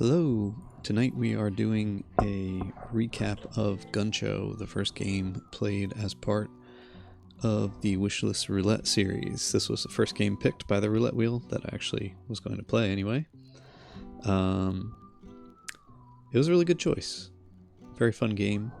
Hello! Tonight we are doing a recap of Guncho, the first game played as part of the Wishlist Roulette series. This was the first game picked by the roulette wheel that I actually was going to play anyway. It was a really good choice. Very fun game.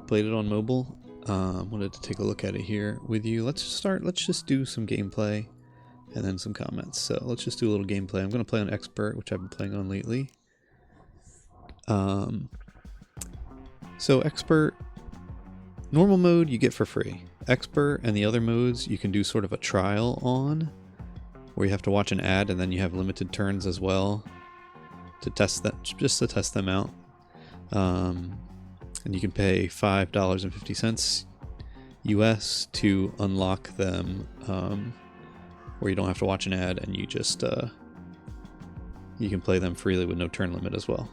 Played it on mobile. Wanted to take a look at it here with you. Let's just do some gameplay and then some comments. So let's just do a little gameplay. I'm going to play on Expert, which I've been playing on lately. So Expert, normal mode you get for free. Expert and the other modes you can do sort of a trial on, where you have to watch an ad and then you have limited turns as well to test that, just to test them out. And you can pay $5.50 US to unlock them, where you don't have to watch an ad and you just you can play them freely with no turn limit as well.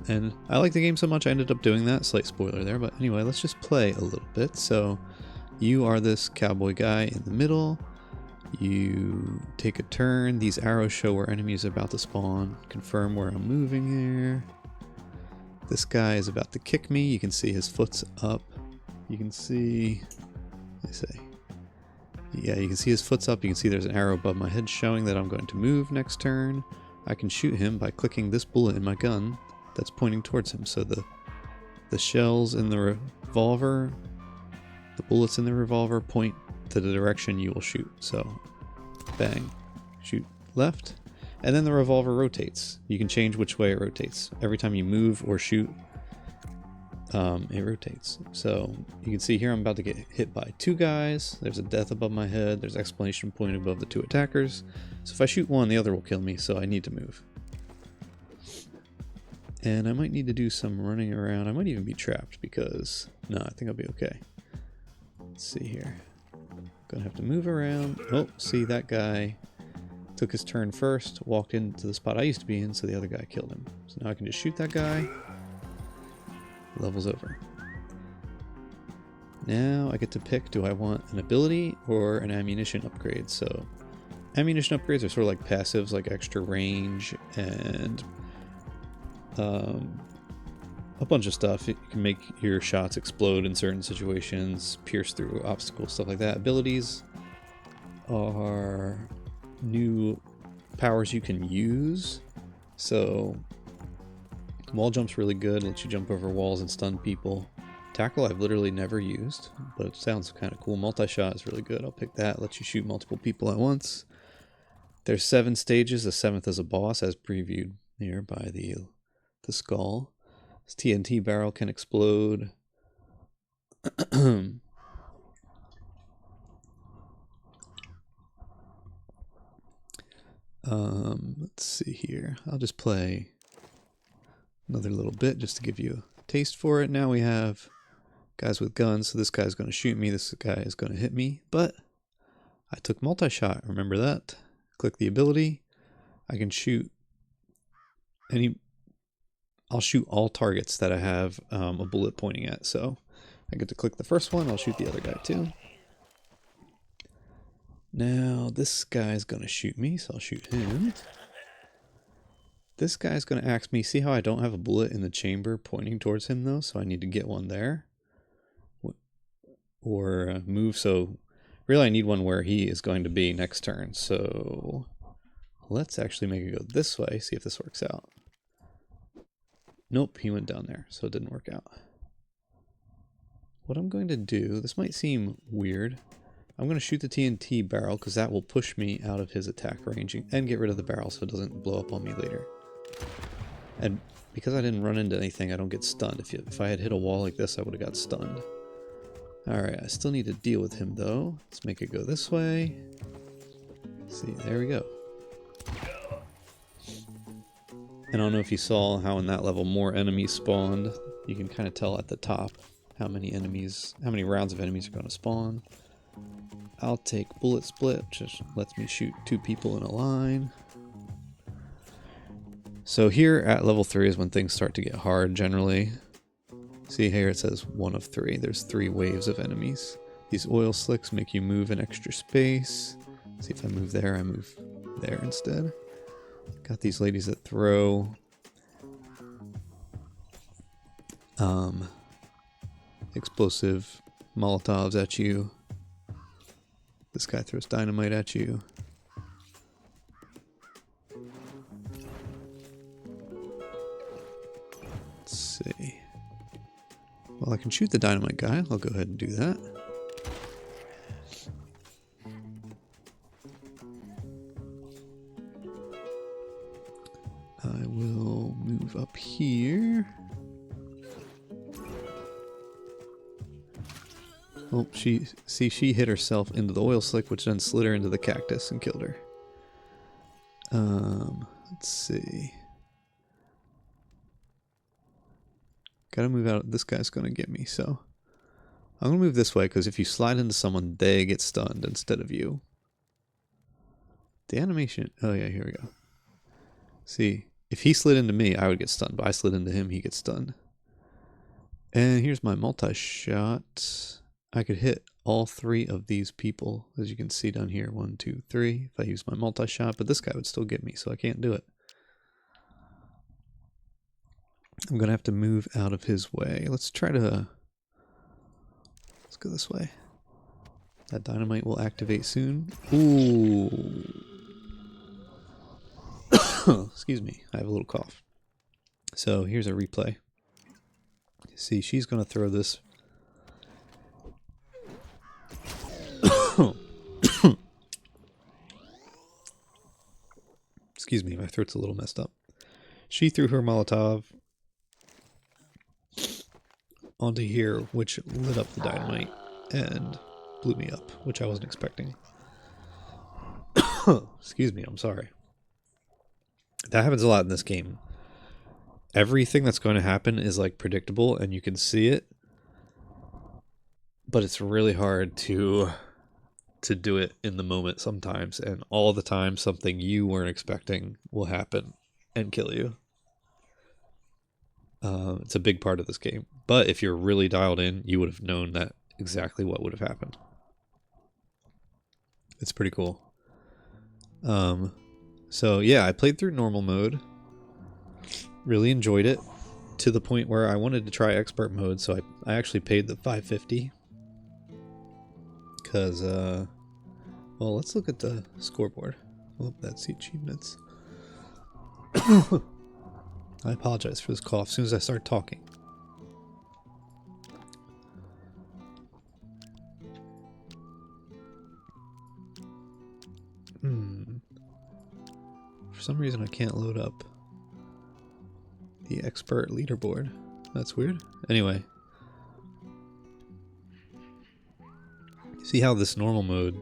And I like the game so much I ended up doing that. Slight spoiler there, but anyway, let's just play a little bit. So you are this cowboy guy in the middle. You take a turn. These arrows show where enemies are about to spawn. Confirm where I'm moving there. This guy is about to kick me. You can see his foot's up. You can see, yeah, you can see his foot's up. You can see there's an arrow above my head showing that I'm going to move next turn. I can shoot him by clicking this bullet in my gun that's pointing towards him. So the shells in the revolver, the bullets in the revolver point to the direction you will shoot. So bang, shoot left, and then the revolver rotates. You can change which way it rotates. Every time you move or shoot, it rotates. So you can see here I'm about to get hit by two guys. There's a death above my head. There's exclamation point above the two attackers. So if I shoot one, the other will kill me, so I need to move. And I might need to do some running around. I might even be trapped because, no, I think I'll be okay. Let's see here. Gonna have to move around. Oh, see, that guy took his turn first, walked into the spot I used to be in, so the other guy killed him. So now I can just shoot that guy. Level's over. Now I get to pick, do I want an ability or an ammunition upgrade? So ammunition upgrades are sort of like passives, like extra range and a bunch of stuff. It can make your shots explode in certain situations, pierce through obstacles, stuff like that. Abilities are new powers you can use. So wall jump's really good, lets you jump over walls and stun people. Tackle I've literally never used, but it sounds kind of cool. Multi-shot is really good. I'll pick that. Lets you shoot multiple people at once. There's 7 stages. The 7th is a boss, as previewed here by the skull. This TNT barrel can explode. Let's see here. I'll just play another little bit just to give you a taste for it. Now we have guys with guns, so this guy's going to shoot me, this guy is going to hit me, but I took multi-shot, remember that? Click the ability, I can shoot I'll shoot all targets that I have a bullet pointing at, so I get to click the first one, I'll shoot the other guy too. Now this guy's going to shoot me, so I'll shoot him. This guy's going to axe me. See how I don't have a bullet in the chamber pointing towards him though? So I need to get one there. Or move. So really I need one where he is going to be next turn. So let's actually make it go this way. See if this works out. Nope, he went down there. So it didn't work out. What I'm going to do, this might seem weird. I'm going to shoot the TNT barrel because that will push me out of his attack range and get rid of the barrel so it doesn't blow up on me later. And because I didn't run into anything, I don't get stunned. If I had hit a wall like this, I would have got stunned. Alright, I still need to deal with him though. Let's make it go this way. See, there we go. And I don't know if you saw how in that level more enemies spawned. You can kind of tell at the top how many rounds of enemies are going to spawn. I'll take bullet split, which just lets me shoot 2 people in a line. So here at level 3 is when things start to get hard generally. See here it says 1 of 3. There's 3 waves of enemies. These oil slicks make you move in extra space. See if I move there, I move there instead. Got these ladies that throw explosive Molotovs at you. This guy throws dynamite at you. Let's see. Well, I can shoot the dynamite guy. I'll go ahead and do that. I will move up here. Oh, she hit herself into the oil slick, which then slid her into the cactus and killed her. Let's see. Gotta move out. This guy's gonna get me, so I'm gonna move this way because if you slide into someone, they get stunned instead of you. The animation. Oh yeah, here we go. See, if he slid into me, I would get stunned, but I slid into him, he gets stunned. And here's my multi-shot. I could hit all three of these people, as you can see down here. 1, 2, 3. If I use my multi-shot, but this guy would still get me, so I can't do it. I'm gonna have to move out of his way. Let's go this way. That dynamite will activate soon. Ooh. Excuse me, I have a little cough. So here's a replay. See, she's gonna throw this. Excuse me, my throat's a little messed up. She threw her Molotov onto here, which lit up the dynamite and blew me up, which I wasn't expecting. Excuse me, I'm sorry. That happens a lot in this game. Everything that's going to happen is like predictable and you can see it, but it's really hard to do it in the moment sometimes, and all the time something you weren't expecting will happen and kill you. It's a big part of this game, but if you're really dialed in, you would have known that exactly what would have happened. It's pretty cool. So yeah, I played through normal mode, really enjoyed it to the point where I wanted to try expert mode, so I actually paid the $5.50 because well, let's look at the scoreboard. Oh, that's the achievements. I apologize for this cough as soon as I start talking. For some reason I can't load up the expert leaderboard. That's weird. Anyway. See how this normal mode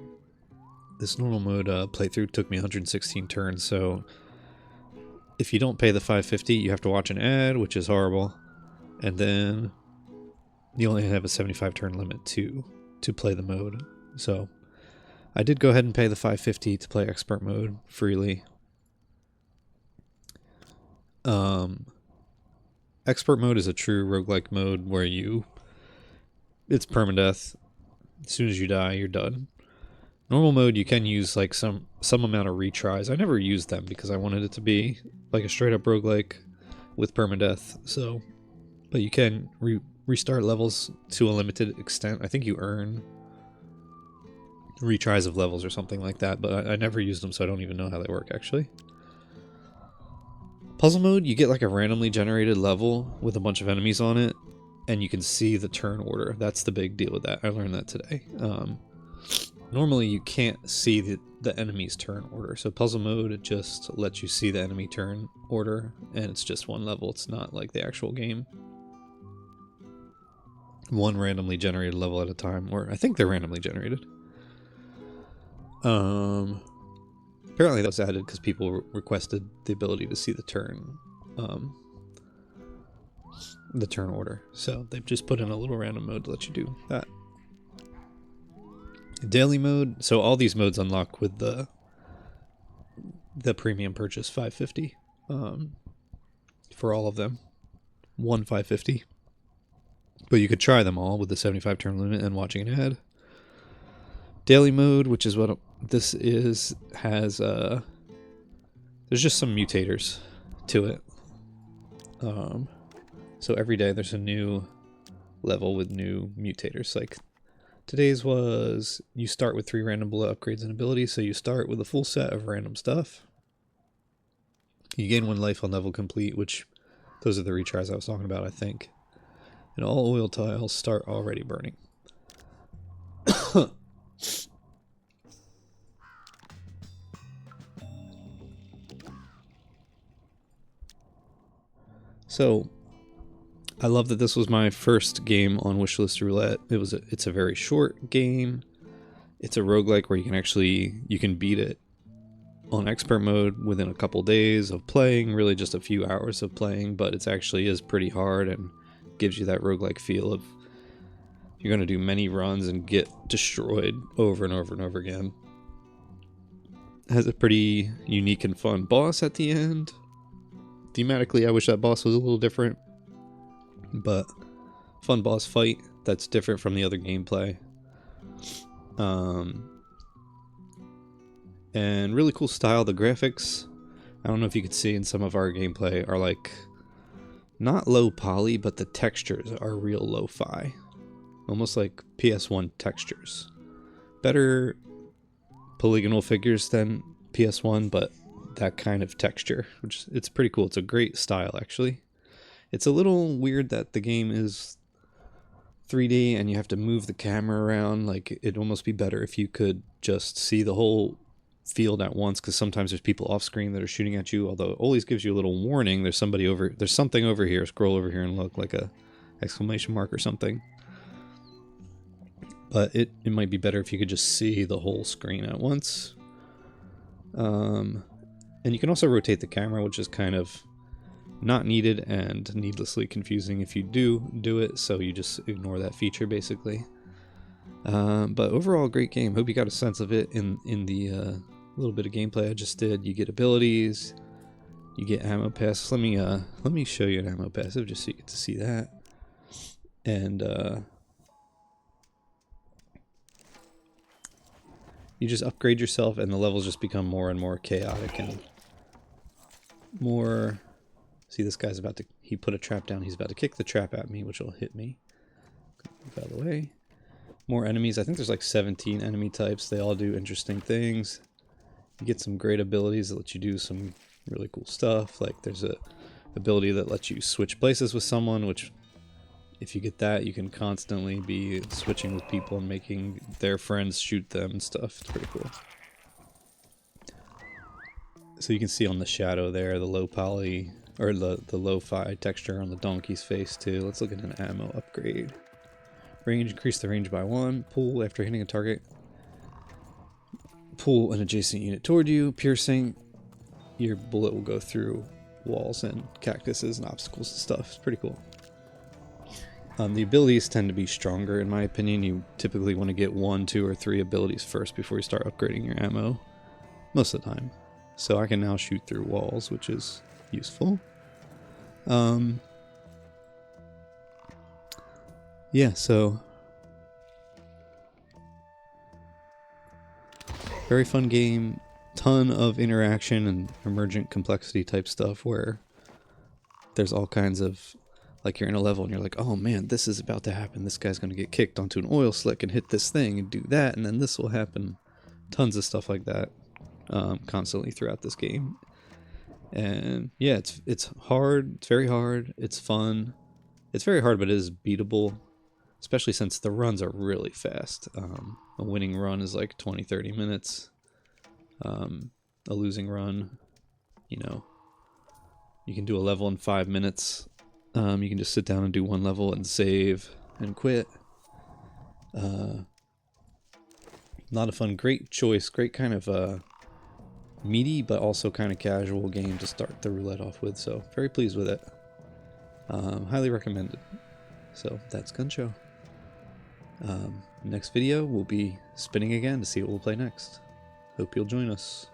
playthrough took me 116 turns, so if you don't pay the $5.50, you have to watch an ad, which is horrible, and then you only have a 75 turn limit to play the mode. So I did go ahead and pay the $5.50 to play expert mode freely. Expert mode is a true roguelike mode where it's permadeath. As soon as you die, you're done. Normal mode, you can use like some amount of retries. I never used them because I wanted it to be like a straight up roguelike with permadeath. So, but you can restart levels to a limited extent. I think you earn retries of levels or something like that, but I never used them, so I don't even know how they work actually. Puzzle mode, you get like a randomly generated level with a bunch of enemies on it, and you can see the turn order. That's the big deal with that. I learned that today. Normally you can't see the enemy's turn order, so puzzle mode, it just lets you see the enemy turn order, and it's just one level. It's not like the actual game. One randomly generated level at a time, or I think they're randomly generated. Apparently that was added because people requested the ability to see the turn order, so they've just put in a little random mode to let you do that. Daily mode, so all these modes unlock with the premium purchase $5.50 for all of them. One $5.50, but you could try them all with the 75 turn limit and watching an ad. Daily mode, which is what this is, has there's just some mutators to it. So every day there's a new level with new mutators. Like today's was, you start with 3 random bullet upgrades and abilities, so you start with a full set of random stuff. You gain 1 life on level complete, which those are the retries I was talking about, I think. And all oil tiles start already burning. So, I love that this was my first game on Wishlist Roulette. It's a very short game. It's a roguelike where you can beat it on expert mode within a couple days of playing, really just a few hours of playing, but it actually is pretty hard and gives you that roguelike feel of you're going to do many runs and get destroyed over and over and over again. It has a pretty unique and fun boss at the end. Thematically, I wish that boss was a little different, but fun boss fight that's different from the other gameplay. And really cool style. The graphics, I don't know if you could see in some of our gameplay, are like not low poly, but the textures are real lo-fi, almost like PS1 textures. Better polygonal figures than PS1, but that kind of texture, which it's pretty cool. It's a great style, actually. It's a little weird that the game is 3D and you have to move the camera around. Like, it'd almost be better if you could just see the whole field at once, because sometimes there's people off screen that are shooting at you, although it always gives you a little warning. There's something over here. Scroll over here and look, like a exclamation mark or something. But it might be better if you could just see the whole screen at once. And you can also rotate the camera, which is kind of not needed and needlessly confusing if you do it, so you just ignore that feature basically. But overall, great game. Hope you got a sense of it in the little bit of gameplay I just did. You get abilities, you get ammo passes. Let me show you an ammo passive just so you get to see that. And you just upgrade yourself, and the levels just become more and more chaotic and more. See, this guy's he put a trap down. He's about to kick the trap at me, which will hit me. Move out of the way. More enemies. I think there's like 17 enemy types. They all do interesting things. You get some great abilities that let you do some really cool stuff. Like there's a ability that lets you switch places with someone, which if you get that, you can constantly be switching with people and making their friends shoot them and stuff. It's pretty cool. So you can see on the shadow there, the low poly, or the lo-fi texture on the donkey's face too. Let's look at an ammo upgrade. Range, increase the range by 1. Pull after hitting a target. Pull an adjacent unit toward you. Piercing, your bullet will go through walls and cactuses and obstacles and stuff. It's pretty cool. The abilities tend to be stronger in my opinion. You typically want to get 1, 2, or 3 abilities first before you start upgrading your ammo. Most of the time. So I can now shoot through walls, which is useful. Yeah, so very fun game, ton of interaction and emergent complexity type stuff where there's all kinds of, like you're in a level and you're like, oh man, this is about to happen. This guy's going to get kicked onto an oil slick and hit this thing and do that, and then this will happen. Tons of stuff like that constantly throughout this game. And yeah, it's hard. It's very hard. It's fun. It's very hard, but it is beatable, especially since the runs are really fast. A winning run is like 20-30 minutes. A losing run, you can do a level in 5 minutes. You can just sit down and do one level and save and quit. A lot of fun. Great choice. Great kind of meaty but also kind of casual game to start the roulette off with. So very pleased with it. Highly recommended. So that's Guncho. Next video we'll be spinning again to see what we'll play next. Hope you'll join us.